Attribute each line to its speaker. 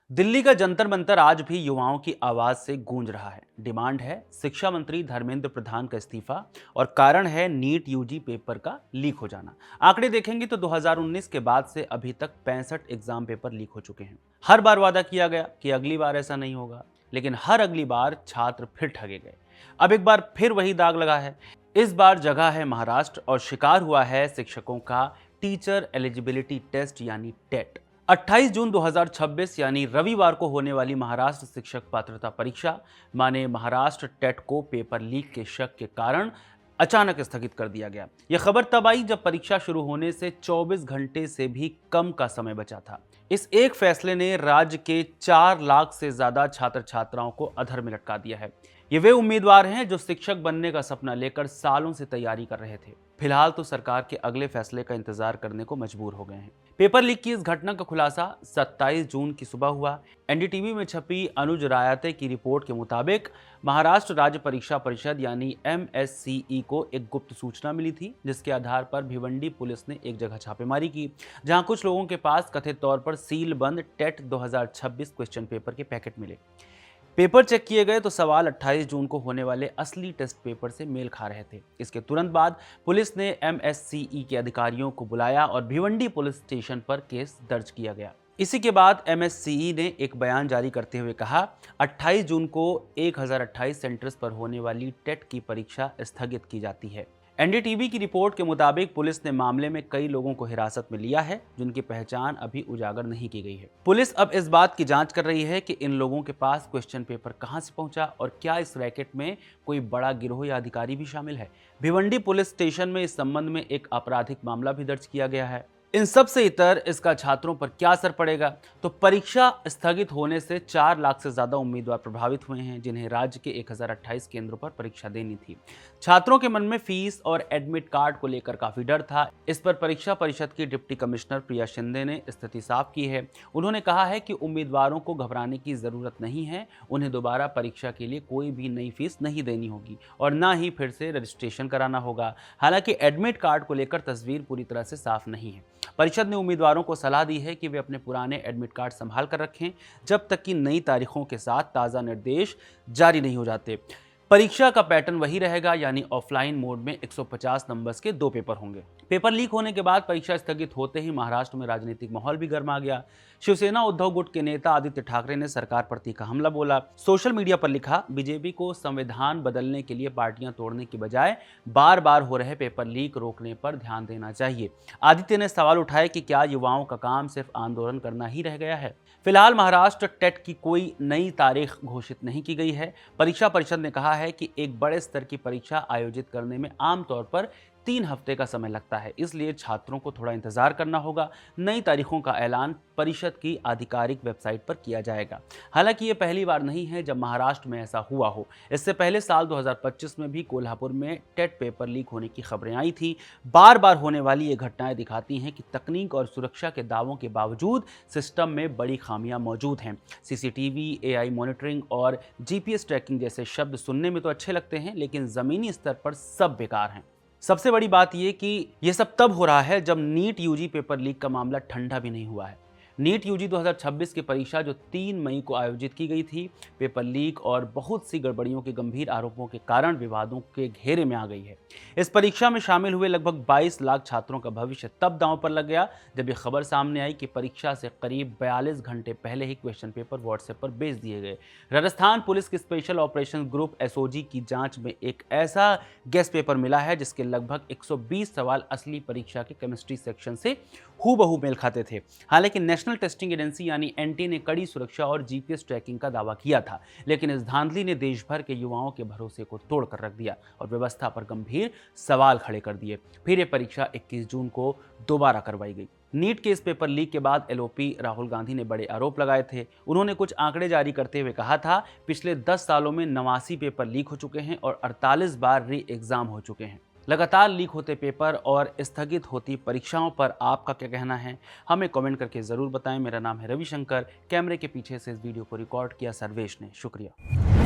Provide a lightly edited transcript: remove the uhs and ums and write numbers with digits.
Speaker 1: दिल्ली का जंतर मंतर आज भी युवाओं की आवाज से गूंज रहा है। डिमांड है शिक्षा मंत्री धर्मेंद्र प्रधान का इस्तीफा और कारण है नीट यूजी पेपर का लीक हो जाना। आंकड़े देखेंगे तो 2019 के बाद से अभी तक 65 एग्जाम पेपर लीक हो चुके हैं। हर बार वादा किया गया कि अगली बार ऐसा नहीं होगा, लेकिन हर अगली बार छात्र फिर ठगे गए। अब एक बार फिर वही दाग लगा है। इस बार जगह है महाराष्ट्र और शिकार हुआ है शिक्षकों का टीचर एलिजिबिलिटी टेस्ट यानी टेट। 28 जून 2026 यानी रविवार को होने वाली महाराष्ट्र शिक्षक पात्रता परीक्षा माने महाराष्ट्र टेट को पेपर लीक के शक के कारण अचानक स्थगित कर दिया गया। यह खबर तब आई जब परीक्षा शुरू होने से 24 घंटे से भी कम का समय बचा था। इस एक फैसले ने राज्य के 4 लाख से ज्यादा छात्र छात्राओं को अधर में लटका दिया है। ये वे उम्मीदवार हैं जो शिक्षक बनने का सपना लेकर सालों से तैयारी कर रहे थे। फिलहाल तो सरकार के अगले फैसले का इंतजार करने को मजबूर हो गए हैं। पेपर लीक की इस घटना का खुलासा 27 जून की सुबह हुआ। एनडीटीवी में छपी अनुज रायते की रिपोर्ट के मुताबिक महाराष्ट्र राज्य परीक्षा परिषद यानी एमएससीई को एक गुप्त सूचना मिली थी, जिसके आधार पर भिवंडी पुलिस ने एक जगह छापेमारी की, जहां कुछ लोगों के पास कथित तौर पर सील बंद टेट 2026 क्वेश्चन पेपर के पैकेट मिले। पेपर चेक किए गए तो सवाल 28 जून को होने वाले असली टेस्ट पेपर से मेल खा रहे थे। इसके तुरंत बाद पुलिस ने एमएससीई के अधिकारियों को बुलाया और भिवंडी पुलिस स्टेशन पर केस दर्ज किया गया। इसी के बाद एमएससीई ने एक बयान जारी करते हुए कहा, 28 जून को 1028 सेंटर्स पर होने वाली टेट की परीक्षा स्थगित की जाती है। एनडीटीवी की रिपोर्ट के मुताबिक पुलिस ने मामले में कई लोगों को हिरासत में लिया है, जिनकी पहचान अभी उजागर नहीं की गई है। पुलिस अब इस बात की जांच कर रही है कि इन लोगों के पास क्वेश्चन पेपर कहां से पहुंचा और क्या इस रैकेट में कोई बड़ा गिरोह या अधिकारी भी शामिल है। भिवंडी पुलिस स्टेशन में इस संबंध में एक आपराधिक मामला भी दर्ज किया गया है। इन सब से इतर इसका छात्रों पर क्या असर पड़ेगा? तो परीक्षा स्थगित होने से 4 लाख से ज्यादा उम्मीदवार प्रभावित हुए हैं, जिन्हें राज्य के 1028 केंद्रों पर परीक्षा देनी थी। छात्रों के मन में फीस और एडमिट कार्ड को लेकर काफी डर था। इस पर परीक्षा परिषद की डिप्टी कमिश्नर प्रिया शिंदे ने स्थिति साफ की है। उन्होंने कहा है कि उम्मीदवारों को घबराने की जरूरत नहीं है। उन्हें दोबारा परीक्षा के लिए कोई भी नई फीस नहीं देनी होगी और ना ही फिर से रजिस्ट्रेशन कराना होगा। हालांकि एडमिट कार्ड को लेकर तस्वीर पूरी तरह से साफ नहीं है। परिषद ने उम्मीदवारों को सलाह दी है कि वे अपने पुराने एडमिट कार्ड संभाल कर रखें जब तक कि नई तारीखों के साथ ताज़ा निर्देश जारी नहीं हो जाते। परीक्षा का पैटर्न वही रहेगा, यानी ऑफलाइन मोड में 150 नंबर्स के 2 पेपर होंगे। पेपर लीक होने के बाद परीक्षा स्थगित होते ही महाराष्ट्र में राजनीतिक माहौल भी गर्मा गया। शिवसेना उद्धव गुट के नेता आदित्य ठाकरे ने सरकार पर तीखा हमला बोला। सोशल मीडिया पर लिखा, बीजेपी को संविधान बदलने के लिए पार्टियां तोड़ने की बजाय बार बार हो रहे पेपर लीक रोकने पर ध्यान देना चाहिए। आदित्य ने सवाल उठाए कि क्या युवाओं का काम सिर्फ आंदोलन करना ही रह गया है। फिलहाल महाराष्ट्र टेट की कोई नई तारीख घोषित नहीं की गई है। परीक्षा परिषद ने कहा है कि एक बड़े स्तर की परीक्षा आयोजित करने में आमतौर पर 3 हफ्ते का समय लगता है, इसलिए छात्रों को थोड़ा इंतजार करना होगा। नई तारीखों का ऐलान परिषद की आधिकारिक वेबसाइट पर किया जाएगा। हालांकि ये पहली बार नहीं है जब महाराष्ट्र में ऐसा हुआ हो। इससे पहले साल 2025 में भी कोल्हापुर में टेट पेपर लीक होने की खबरें आई थी। बार बार होने वाली ये घटनाएं दिखाती हैं कि तकनीक और सुरक्षा के दावों के बावजूद सिस्टम में बड़ी खामियां मौजूद हैं। सीसीटीवी, एआई मॉनिटरिंग और जीपीएस ट्रैकिंग जैसे शब्द सुनने में तो अच्छे लगते हैं, लेकिन जमीनी स्तर पर सब बेकार हैं। सबसे बड़ी बात यह कि यह सब तब हो रहा है जब नीट यूजी पेपर लीक का मामला ठंडा भी नहीं हुआ है। नीट यूजी 2026 की परीक्षा जो 3 मई को आयोजित की गई थी, पेपर लीक और बहुत सी गड़बड़ियों के गंभीर आरोपों के कारण विवादों के घेरे में आ गई है। इस परीक्षा में शामिल हुए लगभग 22 लाख छात्रों का भविष्य तब दांव पर लग गया जब यह खबर सामने आई कि परीक्षा से करीब 42 घंटे पहले ही क्वेश्चन पेपर व्हाट्सएप पर भेज दिए गए। राजस्थान पुलिस की स्पेशल ऑपरेशन ग्रुप एसओजी की जांच में एक ऐसा गेस्ट पेपर मिला है जिसके लगभग 120 सवाल असली परीक्षा के केमिस्ट्री सेक्शन से हूबहू मेल खाते थे। हालांकि नेशनल टेस्टिंग एजेंसी यानी एनटी ने कड़ी सुरक्षा और जीपीएस ट्रैकिंग का दावा किया था, लेकिन इस धांधली ने देश भर के युवाओं के भरोसे को तोड़कर रख दिया और व्यवस्था पर गंभीर सवाल खड़े कर दिए। फिर यह परीक्षा 21 जून को दोबारा करवाई गई। नीट के इस पेपर लीक के बाद एलओपी राहुल गांधी ने बड़े आरोप लगाए थे। उन्होंने कुछ आंकड़े जारी करते हुए कहा था, पिछले 10 सालों में 89 पेपर लीक हो चुके हैं और 48 बार री एग्जाम हो चुके हैं। लगातार लीक होते पेपर और स्थगित होती परीक्षाओं पर आपका क्या कहना है, हमें कमेंट करके ज़रूर बताएं। मेरा नाम है रविशंकर, कैमरे के पीछे से इस वीडियो को रिकॉर्ड किया सर्वेश ने। शुक्रिया।